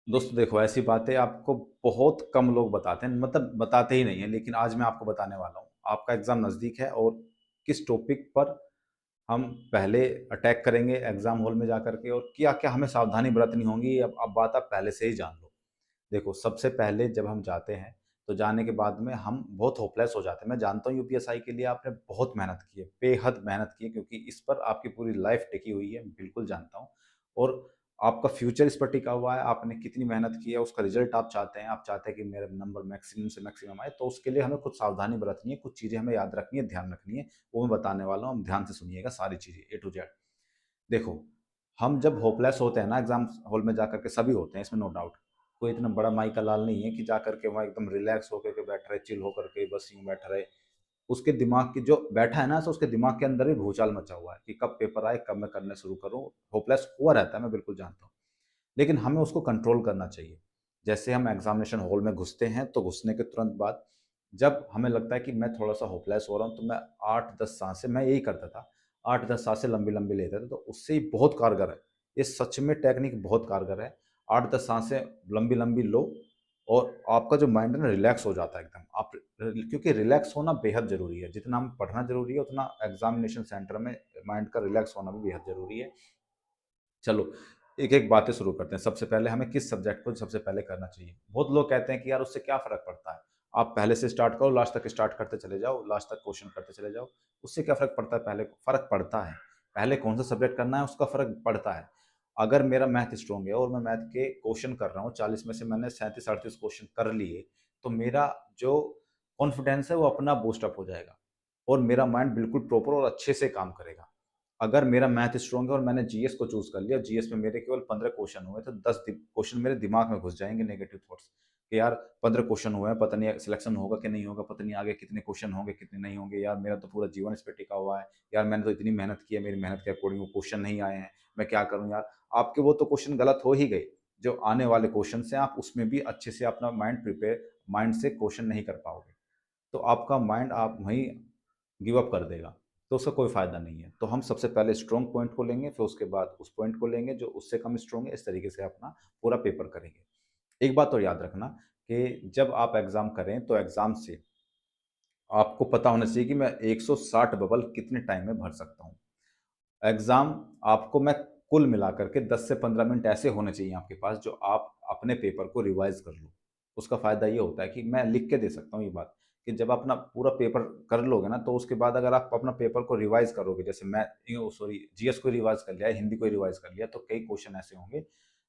दोस्तों देखो, ऐसी बातें आपको बहुत कम लोग बताते हैं, मतलब बताते ही नहीं हैं, लेकिन आज मैं आपको बताने वाला हूँ। आपका एग्ज़ाम नज़दीक है और किस टॉपिक पर हम पहले अटैक करेंगे एग्ज़ाम हॉल में जाकर के और क्या-क्या हमें सावधानी बरतनी होंगी, अब बात आप पहले से ही जान लो। देखो, सबसे पहले जब हम जाते हैं, तो जाने के बाद में हम बहुत होपलेस हो जाते हैं। मैं जानता हूँ यूपीएसआई के लिए आपने बहुत मेहनत की है, बेहद मेहनत की है, क्योंकि इस पर आपकी पूरी लाइफ़ टिकी हुई है, बिल्कुल जानता हूँ। और आपका फ्यूचर इस पर टिका हुआ है, आपने कितनी मेहनत की है, उसका रिज़ल्ट आप चाहते हैं कि मेरा नंबर मैक्सिमम से मैक्सिमम आए, तो उसके लिए हमें कुछ सावधानी बरतनी है, कुछ चीज़ें हमें याद रखनी है, ध्यान रखनी है, वो मैं बताने वाला हूँ, आप ध्यान से सुनिएगा सारी चीज़ें ए टू ज़ेड। देखो, हम जब होपलेस होते हैं ना एग्ज़ाम हॉल में जाकर के, सभी होते हैं, इसमें नो डाउट। कोई इतना बड़ा माई का लाल नहीं है कि जाकर के वहाँ एकदम रिलैक्स होकर के बैठ रहे, चिल होकर के बस यूँ बैठा रहे। उसके दिमाग की जो बैठा है ना, तो उसके दिमाग के अंदर भी भूचाल मचा हुआ है कि कब पेपर आए, कब मैं करना शुरू करूँ। होपलेस हुआ रहता है, मैं बिल्कुल जानता हूँ। लेकिन हमें उसको कंट्रोल करना चाहिए। जैसे हम एग्ज़ामिनेशन हॉल में घुसते हैं, तो घुसने के तुरंत बाद जब हमें लगता है कि मैं थोड़ा-सा होपलेस हो रहा हूँ, तो मैं 8-10 साँसें, मैं यही करता था, 8-10 साँसें लंबी-लंबी लेता था, तो उससे ये बहुत कारगर है। ये सच में टेक्निक बहुत कारगर है। 8-10 साँसें लंबी-लंबी लो और आपका जो माइंड है ना, रिलैक्स हो जाता है एकदम। आप क्योंकि रिलैक्स होना बेहद ज़रूरी है। जितना हमें पढ़ना ज़रूरी है, उतना एग्ज़ामिनेशन सेंटर में माइंड का रिलैक्स होना भी बेहद ज़रूरी है। चलो, एक-एक बातें शुरू करते हैं। सबसे पहले हमें किस सब्जेक्ट को सबसे पहले करना चाहिए? बहुत लोग कहते हैं कि यार उससे क्या फ़र्क पड़ता है? आप पहले से स्टार्ट करो, लास्ट तक स्टार्ट करते चले जाओ, लास्ट तक क्वेश्चन करते चले जाओ। उससे क्या फ़र्क पड़ता है पहले? फ़र्क पड़ता है। पहले कौन-सा सब्जेक्ट करना है उसका फ़र्क पड़ता है। अगर मेरा मैथ स्ट्रॉन्ग है और मैं मैथ के क्वेश्चन कर रहा हूँ, 40 में से मैंने 37-38 क्वेश्चन कर लिए, तो मेरा जो कॉन्फिडेंस है वो अपना बूस्ट अप हो जाएगा और मेरा माइंड बिल्कुल प्रॉपर और अच्छे से काम करेगा। अगर मेरा मैथ स्ट्रॉन्ग है और मैंने जीएस को चूज़ कर लिया, जीएस में मेरे केवल 15 क्वेश्चन हुए, तो 10 क्वेश्चन मेरे दिमाग में घुस जाएँगे नेगेटिव थॉट्स कि यार 15 क्वेश्चन हुए हैं, पता नहीं सिलेक्शन होगा कि नहीं होगा, पता नहीं आगे कितने क्वेश्चन होंगे, कितने नहीं होंगे, यार मेरा तो पूरा जीवन इस पे टिका हुआ है, यार मैंने तो इतनी मेहनत की है, मेरी मेहनत के अकॉर्डिंग वो क्वेश्चन नहीं आए हैं, मैं क्या करूँ यार? आपके वो तो क्वेश्चन गलत हो ही गए, जो आने वाले क्वेश्चन्स हैं आप उसमें भी अच्छे से अपना माइंड से क्वेश्चन नहीं कर पाओगे। तो आपका माइंड आप वहीं गिव अप कर देगा, तो उसका कोई फ़ायदा नहीं है। तो हम सबसे पहले स्ट्रॉन्ग पॉइंट को लेंगे, फिर उसके बाद उस पॉइंट को लेंगे जो उससे कम स्ट्रॉन्ग है, इस तरीके से अपना पूरा पेपर करेंगे। एक बात और याद रखना कि जब आप एग्ज़ाम करें, तो एग्ज़ाम से आपको पता होना चाहिए कि मैं 160 बबल कितने टाइम में भर सकता हूँ। एग्ज़ाम आपको मैं कुल मिलाकर के 10 से 15 मिनट ऐसे होने चाहिए आपके पास जो आप अपने पेपर को रिवाइज़ कर लो। उसका फ़ायदा ये होता है कि मैं लिख के दे सकता हूँ ये बात कि जब आप अपना पूरा पेपर कर लोगे ना, तो उसके बाद अगर आप अपना पेपर को रिवाइज़ करोगे, जैसे जीएस को रिवाइज़ कर लिया, हिंदी को रिवाइज़ कर लिया, तो कई क्वेश्चन ऐसे होंगे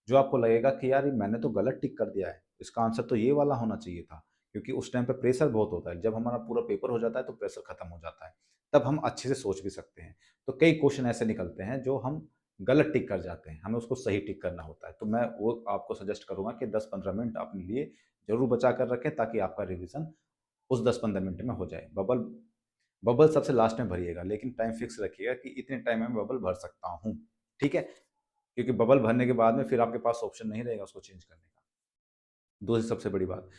जो आपको लगेगा कि यार ये मैंने तो गलत टिक कर दिया है, इसका आंसर तो ये वाला होना चाहिए था। क्योंकि उस टाइम पे प्रेशर बहुत होता है, जब हमारा पूरा पेपर हो जाता है तो प्रेशर खत्म हो जाता है। तब हम अच्छे से सोच भी सकते हैं। तो कई क्वेश्चन ऐसे निकलते हैं जो हम गलत टिक कर जाते हैं, हमें उसको सही टिक करना होता है। तो मैं वो आपको सजेस्ट करूँगा कि 10-15 मिनट अपने लिए ज़रूर बचा कर रखें, ताकि आपका रिवीज़न उस 10-15 मिनट में हो जाए। बबल बबल सबसे लास्ट में भरिएगा, लेकिन टाइम फिक्स रखिएगा कि इतने टाइम में मैं बबल भर सकता हूँ, ठीक है? क्योंकि बबल भरने के बाद में फिर आपके पास ऑप्शन नहीं रहेगा उसको चेंज करने का। दूसरी सबसे बड़ी बात,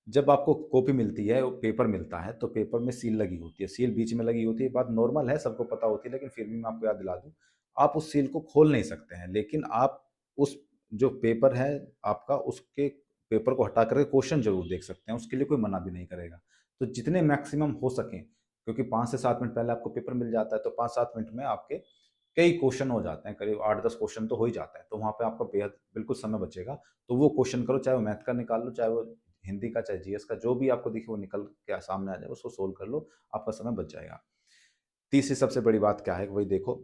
जब आपको कॉपी मिलती है, पेपर मिलता है, तो पेपर में सील लगी होती है, सील बीच में लगी होती है, बात नॉर्मल है, सबको पता होती है, लेकिन फिर भी मैं आपको याद दिला दूँ, आप उस सील को खोल नहीं सकते हैं, लेकिन आप उस जो पेपर है आपका, उसके पेपर को हटा कर के क्वेश्चन ज़रूर देख सकते हैं, उसके लिए कोई मना भी नहीं करेगा। तो जितने मैक्सिमम हो सकें, क्योंकि 5 से 7 मिनट पहले आपको पेपर मिल जाता है, तो 5-7 मिनट में आपके कई क्वेश्चन हो जाते हैं, करीब 8-10 क्वेश्चन तो हो ही जाता है, तो वहाँ पे आपका बेहद बिल्कुल समय बचेगा। तो वो क्वेश्चन करो, चाहे वो मैथ का निकाल लो, चाहे वो हिंदी का, चाहे जीएस का, जो भी आपको दिखे वो निकल के सामने आ जाए, उसको सोल्व कर लो, आपका समय बच जाएगा। तीसरी सबसे बड़ी बात क्या है, वही देखो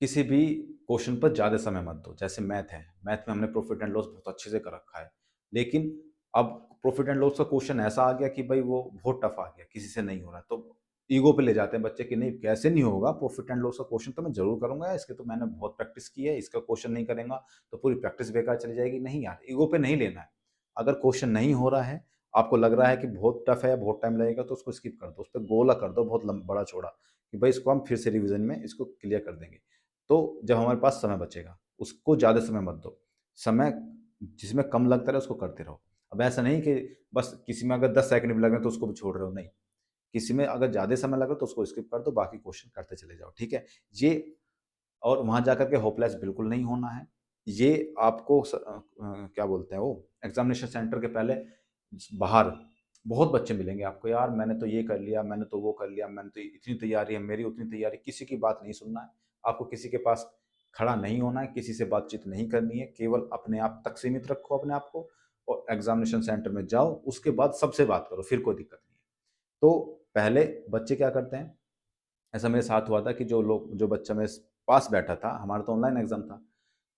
किसी भी क्वेश्चन पर ज़्यादा समय मत दो। जैसे मैथ है, मैथ में हमने प्रॉफिट एंड लॉस बहुत अच्छे से कर रखा है। लेकिन अब प्रॉफिट एंड लॉस का क्वेश्चन ऐसा आ गया कि भई वो बहुत टफ आ गया, किसी से नहीं हो रहा। तो ईगो पे ले जाते हैं बच्चे कि नहीं, कैसे नहीं होगा, प्रॉफिट एंड लॉस का क्वेश्चन तो मैं ज़रूर करूँगा, इसके तो मैंने बहुत प्रैक्टिस की है, इसका क्वेश्चन नहीं करूँगा तो पूरी प्रैक्टिस बेकार चली जाएगी। नहीं यार, ईगो पे नहीं लेना है। अगर क्वेश्चन नहीं हो रहा है, आपको लग रहा है कि बहुत टफ है, बहुत टाइम लगेगा, तो उसको स्किप कर दो। उसपे गोला कर दो बहुत बड़ा-चौड़ा कि भई इसको हम फिर से रिवीजन में इसको क्लियर कर देंगे। तो जब हमारे पास समय बचेगा, उसको ज़्यादा समय मत दो। समय जिसमें कम लगता रहे उसको करते रहो। अब ऐसा नहीं कि बस किसी में अगर 10 सेकंड भी लग रहे हैं तो उसको भी छोड़ रहे हो, नहीं। किसी में अगर ज़्यादा समय लग रहा है तो उसको स्किप कर दो, बाकी क्वेश्चन करते चले जाओ, ठीक है? ये और वहाँ जाकर के होपलेस बिल्कुल नहीं होना है। ये आपको क्या बोलते हैं वो, एग्ज़ामिनेशन सेंटर के पहले बाहर बहुत बच्चे मिलेंगे आपको, यार मैंने तो ये कर लिया, मैंने तो वो कर लिया, मैंने तो इतनी तैयारी है, मेरी उतनी तैयारी, किसी की बात नहीं सुनना है। आपको किसी के पास खड़ा नहीं होना है, किसी से बातचीत नहीं करनी है, केवल अपने आप तक सीमित रखो अपने आप को और एग्ज़ामिनेशन सेंटर में जाओ, उसके बाद सबसे बात करो, फिर कोई दिक्कत नहीं है। तो पहले बच्चे क्या करते हैं, ऐसा मेरे साथ हुआ था कि जो बच्चा मेरे पास बैठा था, हमारा तो ऑनलाइन एग्ज़ाम था,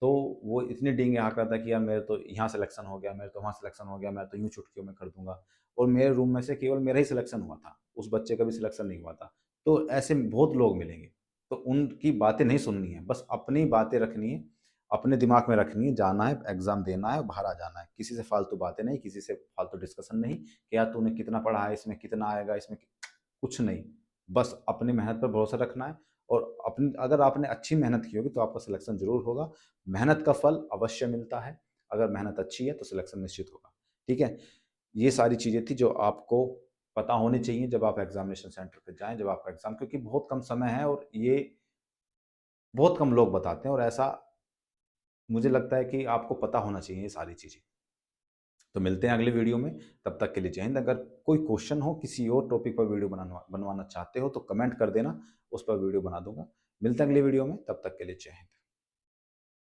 तो वो इतनी डींगे हाँक रहा था कि यार मेरे तो यहाँ सिलेक्शन हो गया, मेरे तो वहाँ सिलेक्शन हो गया, मैं तो यूँ चुटकियों में कर दूँगा और मेरे रूम में से केवल मेरा ही सिलेक्शन हुआ था, उस बच्चे का भी सिलेक्शन नहीं हुआ था। तो ऐसे बहुत लोग मिलेंगे, तो उनकी बातें नहीं सुननी है, बस अपनी बातें रखनी है, अपने दिमाग में रखनी है, जाना है, एग्ज़ाम देना है, बाहर आ जाना है। किसी से फालतू बातें नहीं, किसी से फालतू डिस्कशन नहीं कि यार तूने कितना पढ़ा है, इसमें कितना आएगा, इसमें कुछ नहीं। बस अपनी मेहनत पर भरोसा रखना है और अपनी अगर आपने अच्छी मेहनत की होगी तो आपका सिलेक्शन ज़रूर होगा। मेहनत का फल अवश्य मिलता है। अगर मेहनत अच्छी है तो सिलेक्शन निश्चित होगा। ठीक है? ये सारी चीज़ें थी जो आपको पता होनी चाहिए जब आप एग्ज़ामिनेशन सेंटर पे जाएँ, जब आपका एग्ज़ाम, क्योंकि बहुत कम समय है और ये बहुत कम लोग बताते हैं और ऐसा मुझे लगता है कि आपको पता होना चाहिए ये सारी चीज़ें। तो मिलते हैं अगले वीडियो में, तब तक के लिए जय हिंद। अगर कोई क्वेश्चन हो, किसी और टॉपिक पर वीडियो बनवाना चाहते हो तो कमेंट कर देना, उस पर वीडियो बना दूँगा। मिलते हैं अगले वीडियो में, तब तक के लिए जय हिंद।